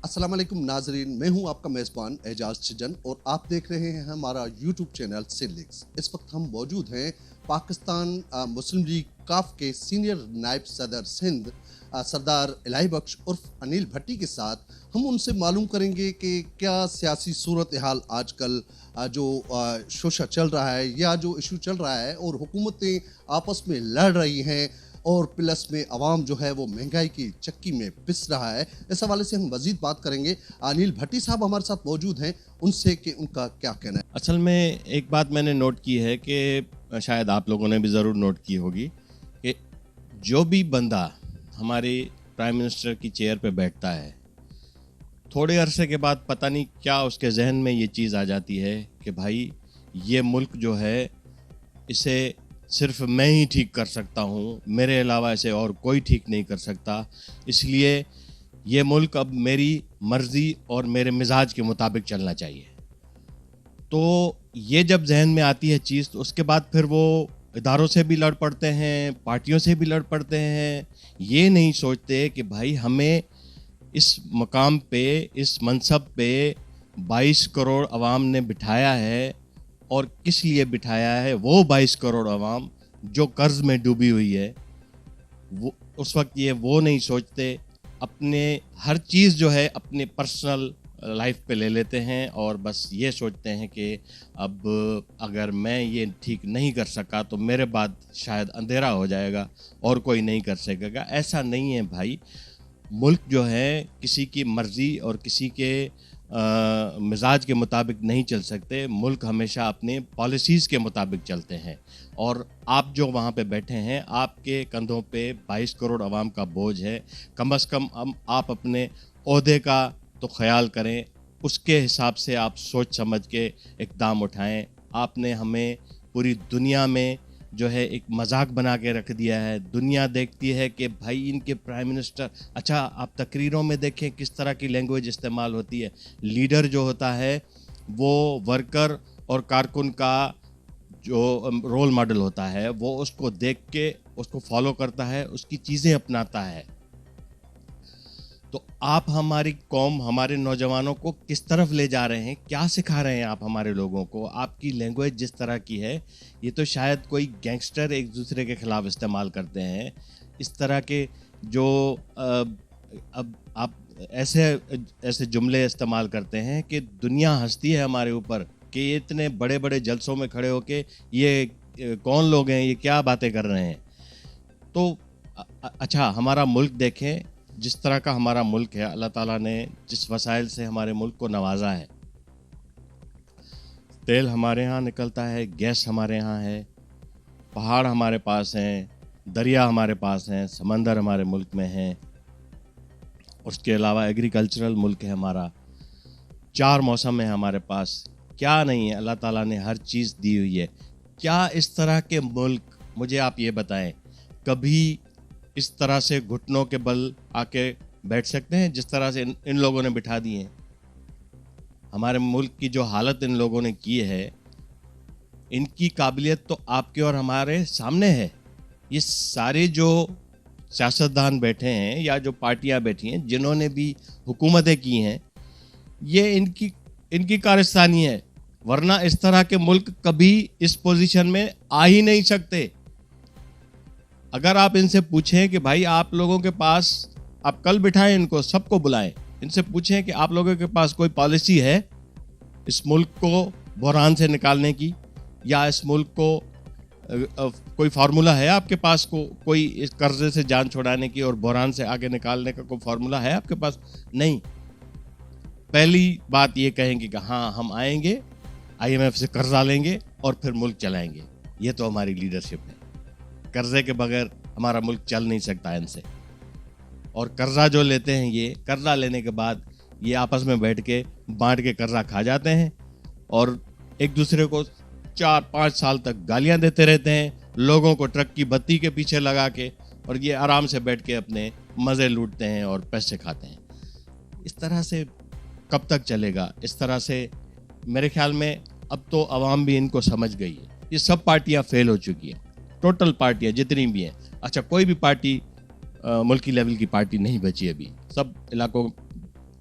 السلام علیکم ناظرین، میں ہوں آپ کا میزبان اعجاز چجن اور آپ دیکھ رہے ہیں ہمارا یوٹیوب چینل سیلکس۔ اس وقت ہم موجود ہیں پاکستان مسلم لیگ کاف کے سینئر نائب صدر سندھ سردار الہی بخش عرف انیل بھٹی کے ساتھ۔ ہم ان سے معلوم کریں گے کہ کیا سیاسی صورتحال آج کل جو شوشہ چل رہا ہے یا جو ایشو چل رہا ہے اور حکومتیں آپس میں لڑ رہی ہیں اور پلس میں عوام جو ہے وہ مہنگائی کی چکی میں پس رہا ہے، اس حوالے سے ہم مزید بات کریں گے۔ انیل بھٹی صاحب ہمارے ساتھ موجود ہیں، ان سے کہ ان کا کیا کہنا ہے۔ اصل میں ایک بات میں نے نوٹ کی ہے کہ شاید آپ لوگوں نے بھی ضرور نوٹ کی ہوگی کہ جو بھی بندہ ہماری پرائم منسٹر کی چیئر پہ بیٹھتا ہے، تھوڑے عرصے کے بعد پتہ نہیں کیا اس کے ذہن میں یہ چیز آ جاتی ہے کہ بھائی یہ ملک جو ہے اسے صرف میں ہی ٹھیک کر سکتا ہوں، میرے علاوہ اسے اور کوئی ٹھیک نہیں کر سکتا، اس لیے یہ ملک اب میری مرضی اور میرے مزاج کے مطابق چلنا چاہیے۔ تو یہ جب ذہن میں آتی ہے چیز تو اس کے بعد پھر وہ اداروں سے بھی لڑ پڑتے ہیں، پارٹیوں سے بھی لڑ پڑتے ہیں، یہ نہیں سوچتے کہ بھائی ہمیں اس مقام پہ، اس منصب پہ 22 کروڑ عوام نے بٹھایا ہے، اور کس لیے بٹھایا ہے؟ وہ 22 کروڑ عوام جو قرض میں ڈوبی ہوئی ہے، وہ اس وقت یہ وہ نہیں سوچتے، اپنے ہر چیز جو ہے اپنے پرسنل لائف پہ لے لیتے ہیں اور بس یہ سوچتے ہیں کہ اب اگر میں یہ ٹھیک نہیں کر سکا تو میرے بعد شاید اندھیرا ہو جائے گا اور کوئی نہیں کر سکے گا۔ ایسا نہیں ہے بھائی، ملک جو ہے کسی کی مرضی اور کسی کے مزاج کے مطابق نہیں چل سکتے، ملک ہمیشہ اپنے پالیسیز کے مطابق چلتے ہیں، اور آپ جو وہاں پہ بیٹھے ہیں آپ کے کندھوں پہ 22 کروڑ عوام کا بوجھ ہے، کم از کم آپ اپنے عہدے کا تو خیال کریں، اس کے حساب سے آپ سوچ سمجھ کے اقدام اٹھائیں۔ آپ نے ہمیں پوری دنیا میں جو ہے ایک مذاق بنا کے رکھ دیا ہے، دنیا دیکھتی ہے کہ بھائی ان کے پرائم منسٹر، اچھا آپ تقریروں میں دیکھیں کس طرح کی لینگویج استعمال ہوتی ہے، لیڈر جو ہوتا ہے وہ ورکر اور کارکن کا جو رول ماڈل ہوتا ہے وہ اس کو دیکھ کے اس کو فالو کرتا ہے، اس کی چیزیں اپناتا ہے۔ تو آپ ہماری قوم، ہمارے نوجوانوں کو کس طرف لے جا رہے ہیں، کیا سکھا رہے ہیں آپ ہمارے لوگوں کو؟ آپ کی لینگویج جس طرح کی ہے، یہ تو شاید کوئی گینگسٹر ایک دوسرے کے خلاف استعمال کرتے ہیں، اس طرح کے جو اب آپ ایسے جملے استعمال کرتے ہیں کہ دنیا ہنستی ہے ہمارے اوپر کہ یہ اتنے بڑے بڑے جلسوں میں کھڑے ہو کے یہ کون لوگ ہیں، یہ کیا باتیں کر رہے ہیں۔ تو اچھا ہمارا ملک دیکھیں، جس طرح کا ہمارا ملک ہے، اللہ تعالیٰ نے جس وسائل سے ہمارے ملک کو نوازا ہے، تیل ہمارے ہاں نکلتا ہے، گیس ہمارے ہاں ہے، پہاڑ ہمارے پاس ہیں، دریا ہمارے پاس ہیں، سمندر ہمارے ملک میں ہیں، اس کے علاوہ ایگریکلچرل ملک ہے ہمارا، 4 موسم ہیں ہمارے پاس، کیا نہیں ہے؟ اللہ تعالیٰ نے ہر چیز دی ہوئی ہے۔ کیا اس طرح کے ملک، مجھے آپ یہ بتائیں، کبھی اس طرح سے گھٹنوں کے بل آ کے بیٹھ سکتے ہیں جس طرح سے ان لوگوں نے بٹھا دی ہیں؟ ہمارے ملک کی جو حالت ان لوگوں نے کی ہے، ان کی قابلیت تو آپ کے اور ہمارے سامنے ہے۔ یہ سارے جو سیاستدان بیٹھے ہیں یا جو پارٹیاں بیٹھی ہیں، جنہوں نے بھی حکومتیں کی ہیں، یہ ان کی کارستانی ہے، ورنہ اس طرح کے ملک کبھی اس پوزیشن میں آ ہی نہیں سکتے۔ اگر آپ ان سے پوچھیں کہ بھائی آپ لوگوں کے پاس، آپ کل بٹھائیں ان کو، سب کو بلائیں، ان سے پوچھیں کہ آپ لوگوں کے پاس کوئی پالیسی ہے اس ملک کو بحران سے نکالنے کی، یا اس ملک کو کوئی فارمولہ ہے آپ کے پاس، کوئی اس قرضے سے جان چھڑانے کی اور بحران سے آگے نکالنے کا کوئی فارمولہ ہے آپ کے پاس؟ نہیں۔ پہلی بات یہ کہیں گے کہ ہاں ہم آئیں گے، IMF سے قرضہ لیں گے اور پھر ملک چلائیں گے۔ یہ تو ہماری لیڈرشپ ہے، قرضے کے بغیر ہمارا ملک چل نہیں سکتا ان سے۔ اور قرضہ جو لیتے ہیں، یہ قرضہ لینے کے بعد یہ آپس میں بیٹھ کے بانٹ کے قرضہ کھا جاتے ہیں اور ایک دوسرے کو 4-5 سال تک گالیاں دیتے رہتے ہیں، لوگوں کو ٹرک کی بتی کے پیچھے لگا کے، اور یہ آرام سے بیٹھ کے اپنے مزے لوٹتے ہیں اور پیسے کھاتے ہیں۔ اس طرح سے کب تک چلے گا؟ اس طرح سے میرے خیال میں اب تو عوام بھی ان کو سمجھ گئی ہے۔ یہ سب پارٹیاں فیل ہو چکی ہیں، ٹوٹل پارٹیاں جتنی بھی ہیں۔ اچھا کوئی بھی پارٹی ملکی لیول کی پارٹی نہیں بچی ابھی، سب علاقوں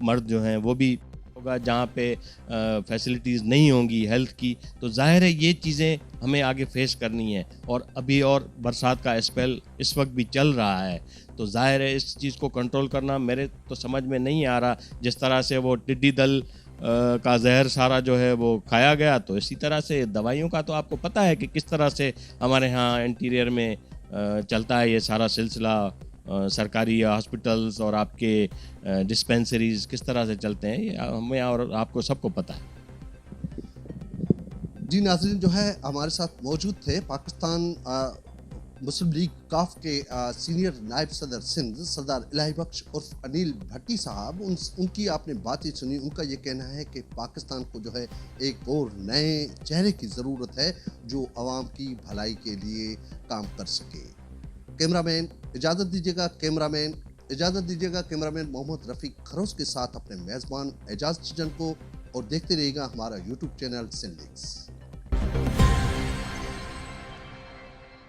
مرد جو ہیں وہ بھی ہوگا جہاں پہ فیسلٹیز نہیں ہوں گی ہیلتھ کی. تو ظاہر ہے یہ چیزیں ہمیں آگے فیس کرنی ہے, اور ابھی اور برسات کا اسپیل اس وقت بھی چل رہا ہے. تو ظاہر ہے اس چیز کو کنٹرول کرنا میرے تو سمجھ میں نہیں آ رہا. جس طرح سے وہ ٹڈی دل کا زہر سارا جو ہے وہ کھایا گیا, تو اسی طرح سے دوائیوں کا تو آپ کو پتہ ہے کہ کس طرح سے ہمارے ہاں انٹیریئر میں چلتا ہے یہ سارا سلسلہ. سرکاری ہاسپٹلز اور آپ کے ڈسپینسریز کس طرح سے چلتے ہیں, یہ ہمیں اور آپ کو سب کو پتہ ہے. جی ناظرین, جو ہے ہمارے ساتھ موجود تھے پاکستان مسلم لیگ کاف کے سینئر نائب صدر سندھ سردار الہی بخش عرف انیل بھٹی صاحب. ان کی آپ نے باتیں سنی. ان کا یہ کہنا ہے کہ پاکستان کو جو ہے ایک اور نئے چہرے کی ضرورت ہے جو عوام کی بھلائی کے لیے کام کر سکے. کیمرامین اجازت دیجیے گا کیمرامین محمد رفیق خروز کے ساتھ اپنے میزبان اعجاز چجن کو, اور دیکھتے رہیے گا ہمارا یوٹیوب چینل سن لیکس.